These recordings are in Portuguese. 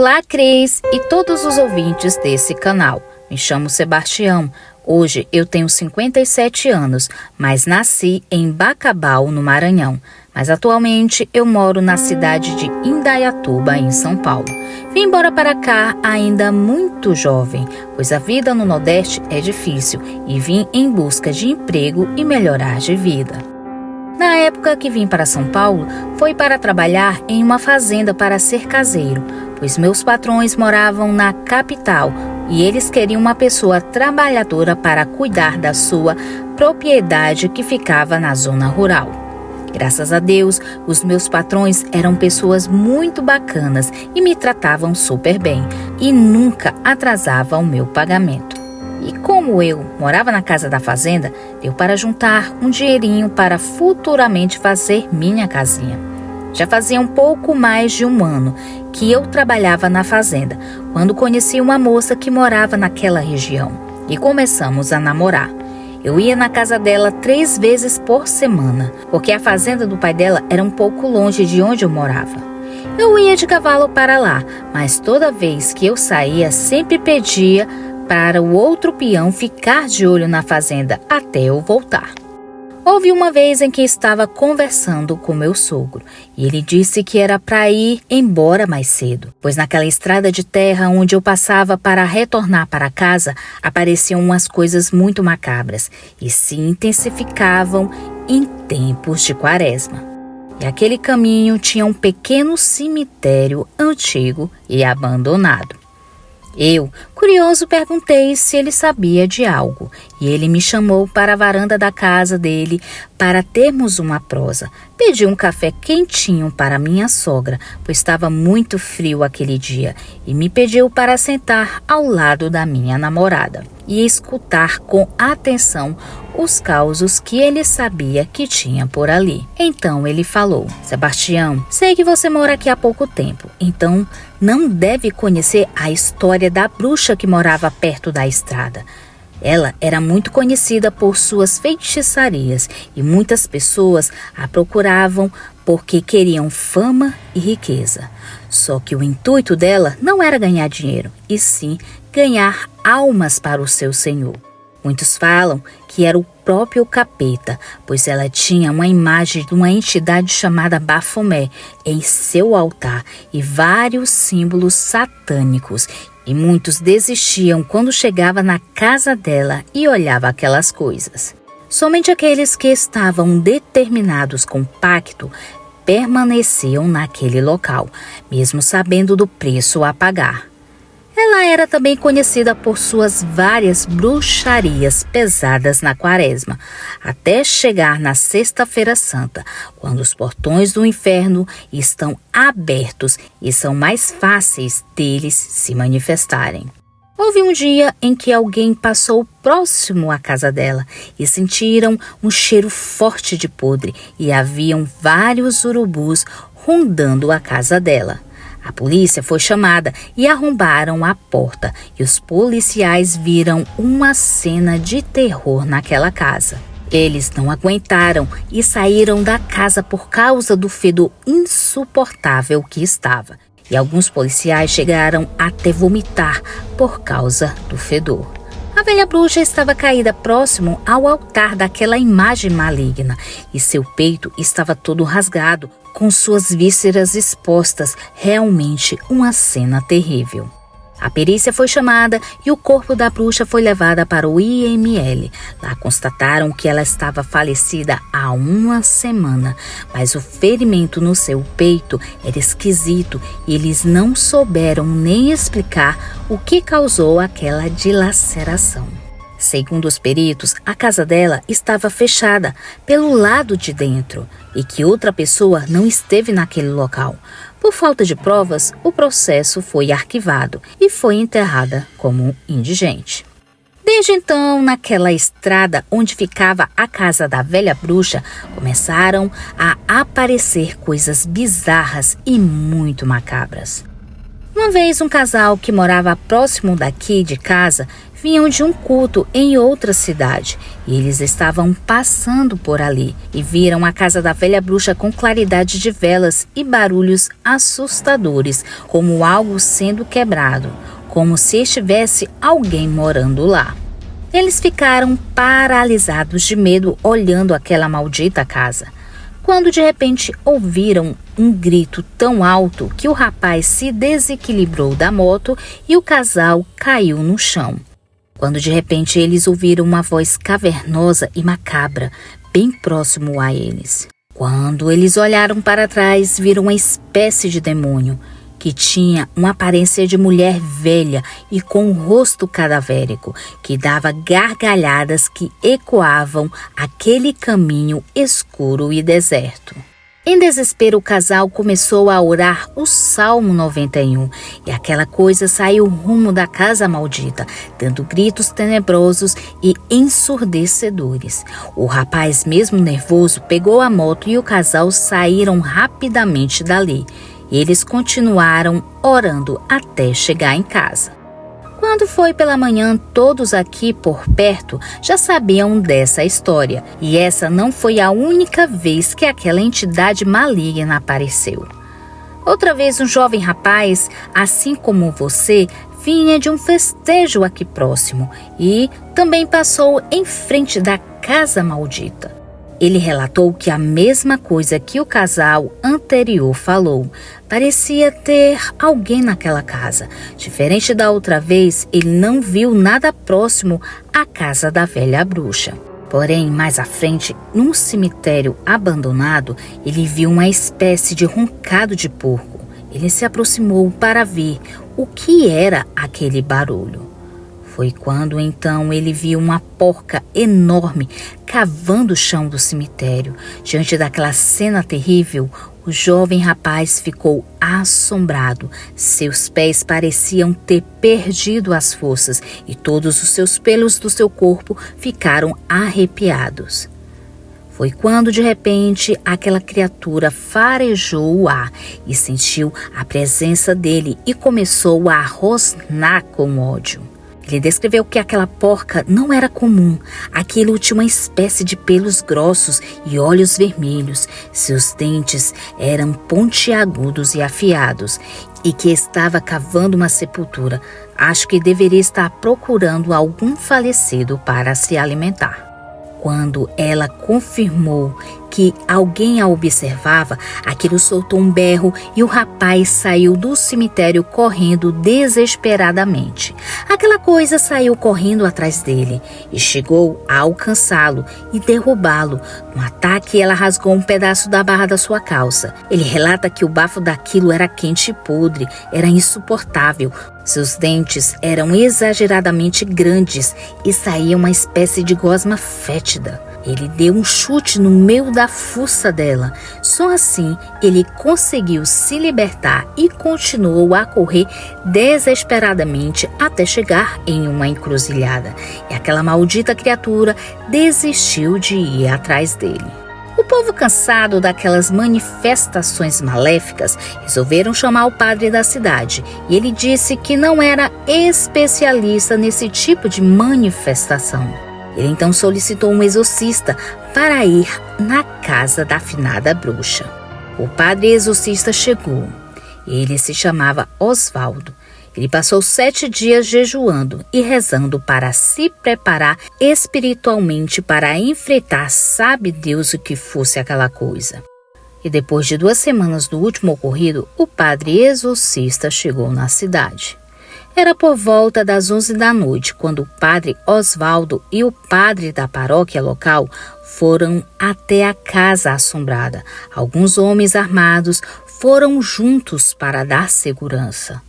Olá, Cris e todos os ouvintes desse canal. Me chamo Sebastião. Hoje eu tenho 57 anos, mas nasci em Bacabal, no Maranhão. Mas atualmente eu moro na cidade de Indaiatuba, em São Paulo. Vim embora para cá ainda muito jovem, pois a vida no Nordeste é difícil e vim em busca de emprego e melhorar de vida. Na época que vim para São Paulo, foi para trabalhar em uma fazenda para ser caseiro, pois meus patrões moravam na capital e eles queriam uma pessoa trabalhadora para cuidar da sua propriedade que ficava na zona rural. Graças a Deus, os meus patrões eram pessoas muito bacanas e me tratavam super bem e nunca atrasavam o meu pagamento. E como eu morava na casa da fazenda, deu para juntar um dinheirinho para futuramente fazer minha casinha. Já fazia um pouco mais de um ano que eu trabalhava na fazenda, quando conheci uma moça que morava naquela região e começamos a namorar. Eu ia na casa dela 3 vezes por semana, porque a fazenda do pai dela era um pouco longe de onde eu morava. Eu ia de cavalo para lá, mas toda vez que eu saía, sempre pedia para o outro peão ficar de olho na fazenda até eu voltar. Houve uma vez em que estava conversando com meu sogro e ele disse que era para ir embora mais cedo, pois naquela estrada de terra onde eu passava para retornar para casa apareciam umas coisas muito macabras e se intensificavam em tempos de quaresma. E aquele caminho tinha um pequeno cemitério antigo e abandonado. Eu, curioso, perguntei se ele sabia de algo e ele me chamou para a varanda da casa dele para termos uma prosa. Pedi um café quentinho para minha sogra, pois estava muito frio aquele dia, e me pediu para sentar ao lado da minha namorada e escutar com atenção os causos que ele sabia que tinha por ali. Então ele falou: Sebastião, sei que você mora aqui há pouco tempo, então não deve conhecer a história da bruxa que morava perto da estrada. Ela era muito conhecida por suas feitiçarias e muitas pessoas a procuravam porque queriam fama e riqueza. Só que o intuito dela não era ganhar dinheiro, e sim ganhar almas para o seu senhor. Muitos falam que era o próprio capeta, pois ela tinha uma imagem de uma entidade chamada Bafomé em seu altar e vários símbolos satânicos. E muitos desistiam quando chegava na casa dela e olhava aquelas coisas. Somente aqueles que estavam determinados com pacto permaneciam naquele local, mesmo sabendo do preço a pagar. Ela era também conhecida por suas várias bruxarias pesadas na quaresma, até chegar na Sexta-feira Santa, quando os portões do inferno estão abertos e são mais fáceis deles se manifestarem. Houve um dia em que alguém passou próximo à casa dela e sentiram um cheiro forte de podre e haviam vários urubus rondando a casa dela. A polícia foi chamada e arrombaram a porta e os policiais viram uma cena de terror naquela casa. Eles não aguentaram e saíram da casa por causa do fedor insuportável que estava. E alguns policiais chegaram até vomitar por causa do fedor. A velha bruxa estava caída próximo ao altar daquela imagem maligna e seu peito estava todo rasgado, com suas vísceras expostas, realmente uma cena terrível. A perícia foi chamada e o corpo da bruxa foi levado para o IML. Lá constataram que ela estava falecida há 1 semana, mas o ferimento no seu peito era esquisito e eles não souberam nem explicar o que causou aquela dilaceração. Segundo os peritos, a casa dela estava fechada pelo lado de dentro e que outra pessoa não esteve naquele local. Por falta de provas, o processo foi arquivado e foi enterrada como indigente. Desde então, naquela estrada onde ficava a casa da velha bruxa, começaram a aparecer coisas bizarras e muito macabras. Uma vez um casal que morava próximo daqui de casa vinham de um culto em outra cidade e eles estavam passando por ali e viram a casa da velha bruxa com claridade de velas e barulhos assustadores, como algo sendo quebrado, como se estivesse alguém morando lá. Eles ficaram paralisados de medo olhando aquela maldita casa, quando de repente ouviram um grito tão alto que o rapaz se desequilibrou da moto e o casal caiu no chão. Quando de repente eles ouviram uma voz cavernosa e macabra, bem próximo a eles. Quando eles olharam para trás, viram uma espécie de demônio, que tinha uma aparência de mulher velha e com um rosto cadavérico, que dava gargalhadas que ecoavam aquele caminho escuro e deserto. Em desespero, o casal começou a orar o Salmo 91 e aquela coisa saiu rumo da casa maldita, dando gritos tenebrosos e ensurdecedores. O rapaz, mesmo nervoso, pegou a moto e o casal saíram rapidamente dali. Eles continuaram orando até chegar em casa. Quando foi pela manhã, todos aqui por perto já sabiam dessa história. E essa não foi a única vez que aquela entidade maligna apareceu. Outra vez um jovem rapaz, assim como você, vinha de um festejo aqui próximo e também passou em frente da casa maldita. Ele relatou que a mesma coisa que o casal anterior falou. Parecia ter alguém naquela casa. Diferente da outra vez, ele não viu nada próximo à casa da velha bruxa. Porém, mais à frente, num cemitério abandonado, ele viu uma espécie de roncado de porco. Ele se aproximou para ver o que era aquele barulho. Foi quando então ele viu uma porca enorme cavando o chão do cemitério. Diante daquela cena terrível, o jovem rapaz ficou assombrado. Seus pés pareciam ter perdido as forças e todos os seus pelos do seu corpo ficaram arrepiados. Foi quando, de repente, aquela criatura farejou o ar e sentiu a presença dele e começou a rosnar com ódio. Ele descreveu que aquela porca não era comum. Aquilo tinha uma espécie de pelos grossos e olhos vermelhos. Seus dentes eram pontiagudos e afiados e que estava cavando uma sepultura. Acho que deveria estar procurando algum falecido para se alimentar. Quando ela confirmou que alguém a observava, aquilo soltou um berro e o rapaz saiu do cemitério correndo desesperadamente. Aquela coisa saiu correndo atrás dele e chegou a alcançá-lo e derrubá-lo. No ataque, ela rasgou um pedaço da barra da sua calça. Ele relata que o bafo daquilo era quente e podre, era insuportável. Seus dentes eram exageradamente grandes e saía uma espécie de gosma fétida. Ele deu um chute no meio da fuça dela. Só assim ele conseguiu se libertar e continuou a correr desesperadamente até chegar em uma encruzilhada. E aquela maldita criatura desistiu de ir atrás dele. O povo, cansado daquelas manifestações maléficas, resolveram chamar o padre da cidade. E ele disse que não era especialista nesse tipo de manifestação. Ele então solicitou um exorcista para ir na casa da afinada bruxa. O padre exorcista chegou. Ele se chamava Osvaldo. Ele passou 7 dias jejuando e rezando para se preparar espiritualmente para enfrentar, sabe Deus o que fosse aquela coisa. E depois de 2 semanas do último ocorrido, o padre exorcista chegou na cidade. Era por volta das 11 da noite, quando o padre Osvaldo e o padre da paróquia local foram até a casa assombrada. Alguns homens armados foram juntos para dar segurança.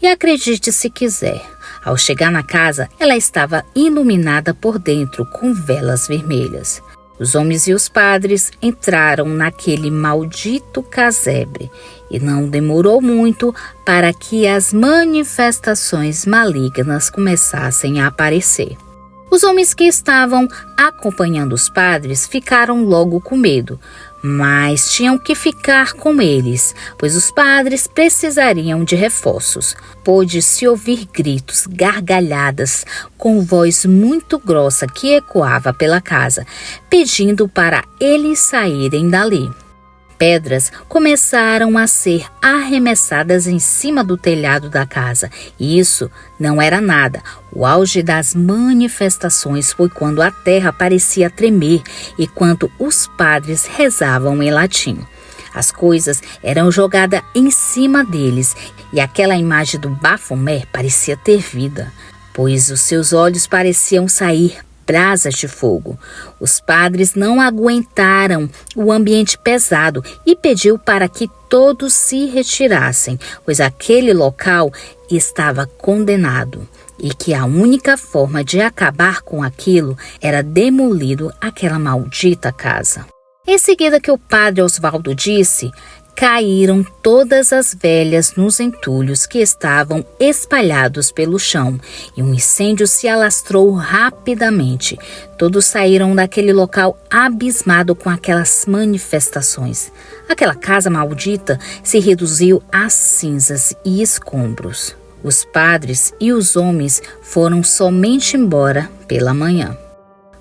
E acredite se quiser, ao chegar na casa, ela estava iluminada por dentro com velas vermelhas. Os homens e os padres entraram naquele maldito casebre e não demorou muito para que as manifestações malignas começassem a aparecer. Os homens que estavam acompanhando os padres ficaram logo com medo, mas tinham que ficar com eles, pois os padres precisariam de reforços. Pôde-se ouvir gritos, gargalhadas, com voz muito grossa que ecoava pela casa, pedindo para eles saírem dali. Pedras começaram a ser arremessadas em cima do telhado da casa. E isso não era nada. O auge das manifestações foi quando a terra parecia tremer e quando os padres rezavam em latim. As coisas eram jogadas em cima deles e aquela imagem do Bafomé parecia ter vida, pois os seus olhos pareciam sair brasas de fogo. Os padres não aguentaram o ambiente pesado e pediu para que todos se retirassem, pois aquele local estava condenado e que a única forma de acabar com aquilo era demolindo aquela maldita casa. Em seguida que o padre Osvaldo disse, caíram todas as velhas nos entulhos que estavam espalhados pelo chão e um incêndio se alastrou rapidamente. Todos saíram daquele local abismado com aquelas manifestações. Aquela casa maldita se reduziu a cinzas e escombros. Os padres e os homens foram somente embora pela manhã.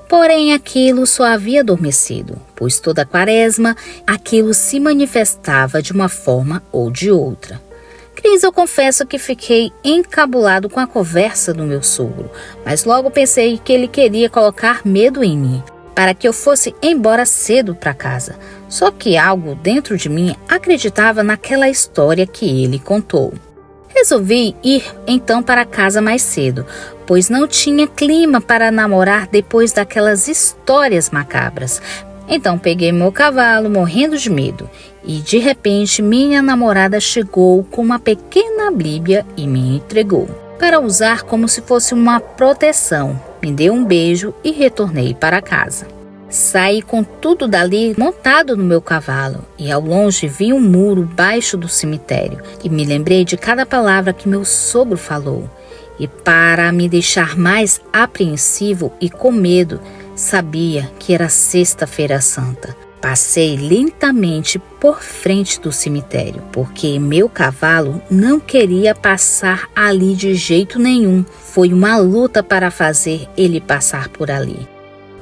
Porém, aquilo só havia adormecido, pois toda a quaresma aquilo se manifestava de uma forma ou de outra. Cris, eu confesso que fiquei encabulado com a conversa do meu sogro, mas logo pensei que ele queria colocar medo em mim, para que eu fosse embora cedo para casa. Só que algo dentro de mim acreditava naquela história que ele contou. Resolvi ir então para casa mais cedo, pois não tinha clima para namorar depois daquelas histórias macabras. Então peguei meu cavalo morrendo de medo e de repente minha namorada chegou com uma pequena Bíblia e me entregou para usar como se fosse uma proteção. Me deu um beijo e retornei para casa. Saí com tudo dali montado no meu cavalo e ao longe vi um muro baixo do cemitério e me lembrei de cada palavra que meu sogro falou. E para me deixar mais apreensivo e com medo, sabia que era Sexta-feira Santa. Passei lentamente por frente do cemitério, porque meu cavalo não queria passar ali de jeito nenhum. Foi uma luta para fazer ele passar por ali.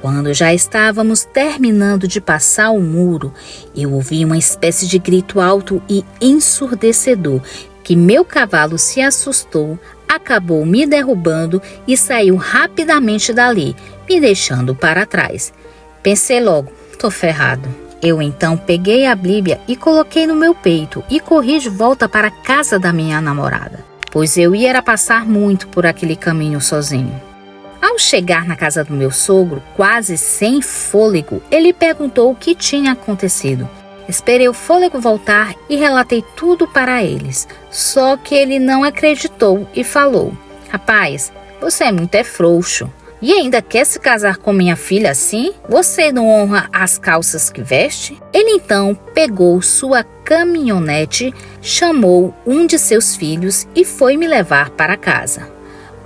Quando já estávamos terminando de passar o muro, eu ouvi uma espécie de grito alto e ensurdecedor, que meu cavalo se assustou, acabou me derrubando e saiu rapidamente dali, me deixando para trás. Pensei logo, tô ferrado. Eu então peguei a Bíblia e coloquei no meu peito e corri de volta para a casa da minha namorada, pois eu ia passar muito por aquele caminho sozinho. Ao chegar na casa do meu sogro, quase sem fôlego, ele perguntou o que tinha acontecido. Esperei o fôlego voltar e relatei tudo para eles. Só que ele não acreditou e falou: "Rapaz, você é muito frouxo. E ainda quer se casar com minha filha assim? Você não honra as calças que veste?" Ele então pegou sua caminhonete, chamou um de seus filhos e foi me levar para casa.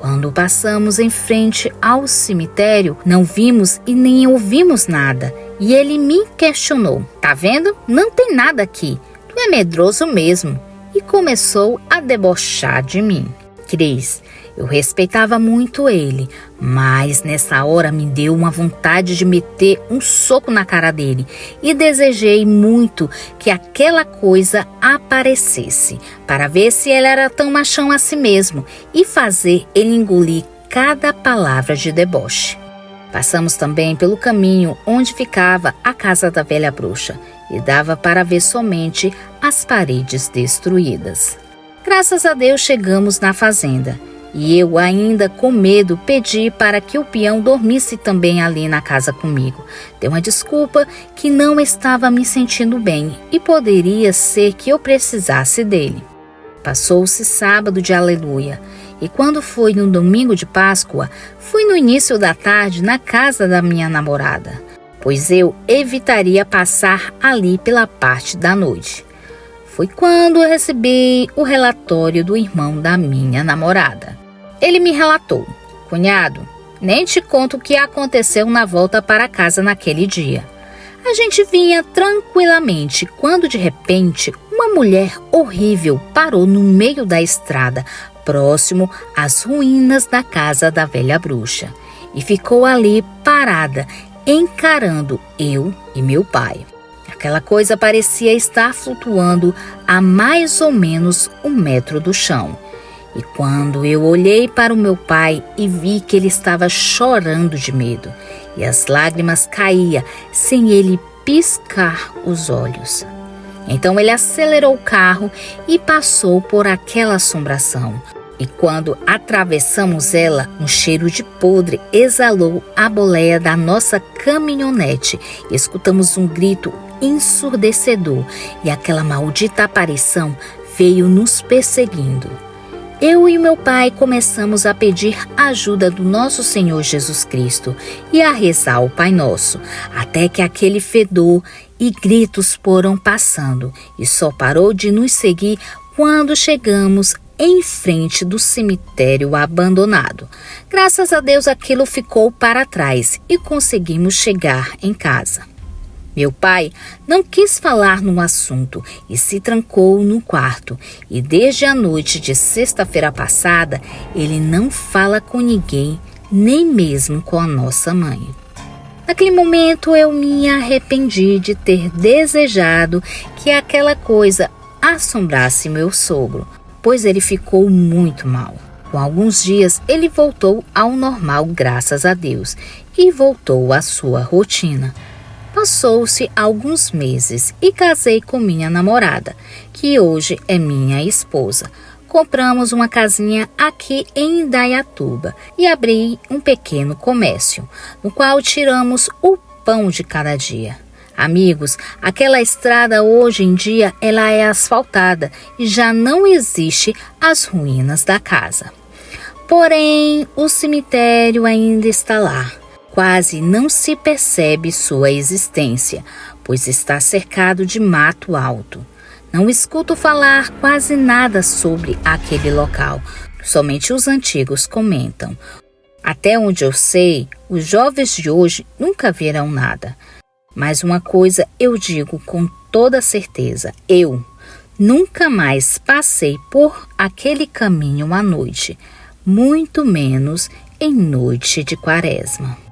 Quando passamos em frente ao cemitério, não vimos e nem ouvimos nada. E ele me questionou: "Tá vendo? Não tem nada aqui. Tu é medroso mesmo." E começou a debochar de mim. Cris, eu respeitava muito ele, mas nessa hora me deu uma vontade de meter um soco na cara dele e desejei muito que aquela coisa aparecesse para ver se ele era tão machão assim mesmo e fazer ele engolir cada palavra de deboche. Passamos também pelo caminho onde ficava a casa da velha bruxa e dava para ver somente as paredes destruídas. Graças a Deus chegamos na fazenda. E eu, ainda com medo, pedi para que o peão dormisse também ali na casa comigo. Dei uma desculpa que não estava me sentindo bem e poderia ser que eu precisasse dele. Passou-se sábado de aleluia e quando foi no domingo de Páscoa, fui no início da tarde na casa da minha namorada, pois eu evitaria passar ali pela parte da noite. Foi quando eu recebi o relatório do irmão da minha namorada. Ele me relatou: "Cunhado, nem te conto o que aconteceu na volta para casa naquele dia. A gente vinha tranquilamente quando de repente uma mulher horrível parou no meio da estrada, próximo às ruínas da casa da velha bruxa, e ficou ali parada, encarando eu e meu pai. Aquela coisa parecia estar flutuando a mais ou menos 1 metro do chão. E quando eu olhei para o meu pai e vi que ele estava chorando de medo, e as lágrimas caíam sem ele piscar os olhos. Então ele acelerou o carro e passou por aquela assombração. E quando atravessamos ela, um cheiro de podre exalou a boleia da nossa caminhonete. E escutamos um grito ensurdecedor e aquela maldita aparição veio nos perseguindo. Eu e meu pai começamos a pedir ajuda do nosso Senhor Jesus Cristo e a rezar o Pai Nosso, até que aquele fedor e gritos foram passando e só parou de nos seguir quando chegamos em frente do cemitério abandonado. Graças a Deus aquilo ficou para trás e conseguimos chegar em casa. Meu pai não quis falar no assunto e se trancou no quarto. E desde a noite de sexta-feira passada, ele não fala com ninguém, nem mesmo com a nossa mãe. Naquele momento eu me arrependi de ter desejado que aquela coisa assombrasse meu sogro, pois ele ficou muito mal. Com alguns dias ele voltou ao normal, graças a Deus, e voltou à sua rotina. Passou-se alguns meses e casei com minha namorada, que hoje é minha esposa. Compramos uma casinha aqui em Indaiatuba e abri um pequeno comércio, no qual tiramos o pão de cada dia. Amigos, aquela estrada hoje em dia ela é asfaltada e já não existe as ruínas da casa. Porém, o cemitério ainda está lá. Quase não se percebe sua existência, pois está cercado de mato alto. Não escuto falar quase nada sobre aquele local, somente os antigos comentam. Até onde eu sei, os jovens de hoje nunca verão nada. Mas uma coisa eu digo com toda certeza, eu nunca mais passei por aquele caminho à noite, muito menos em noite de quaresma.